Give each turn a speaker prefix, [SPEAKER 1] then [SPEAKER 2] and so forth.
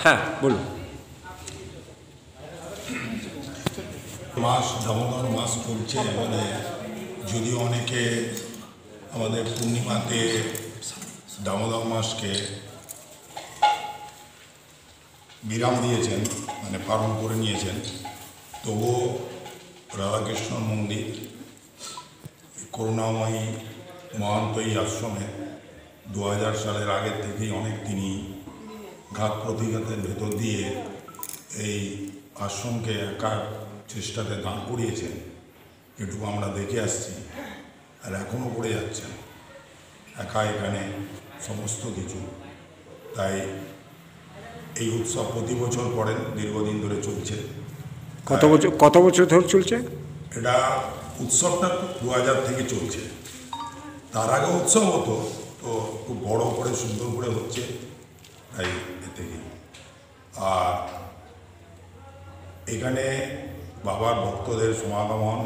[SPEAKER 1] হ্যাঁ বলুন।
[SPEAKER 2] মাস দামোদর মাস চলছে, মানে যদিও অনেকে আমাদের পূর্ণিমাতে দামোদর মাসকে বিরাম দিয়েছেন, মানে পালন করে নিয়েছেন, তবুও রাধাকৃষ্ণ মন্দির করুণাময়ী মহান্তয়ী আশ্রমে 2000 সালের আগের থেকেই অনেক তিনি ঘাত প্রতিঘাতের ভেতর দিয়ে এই আশ্রমকে একার চেষ্টাতে দান করিয়েছেন, এটুকু আমরা দেখে আসছি, আর এখনও করে যাচ্ছেন একা এখানে সমস্ত কিছু। তাই এই উৎসব প্রতি বছর করেন, দীর্ঘদিন ধরে চলছে।
[SPEAKER 1] কত বছর ধরে চলছে
[SPEAKER 2] এটা? উৎসবটা 2000 থেকে চলছে, তার আগে উৎসব হতো, তো খুব বড় করে সুন্দর করে হচ্ছে, তাই এ থেকে। আর এখানে বাবার ভক্তদের সমাগমন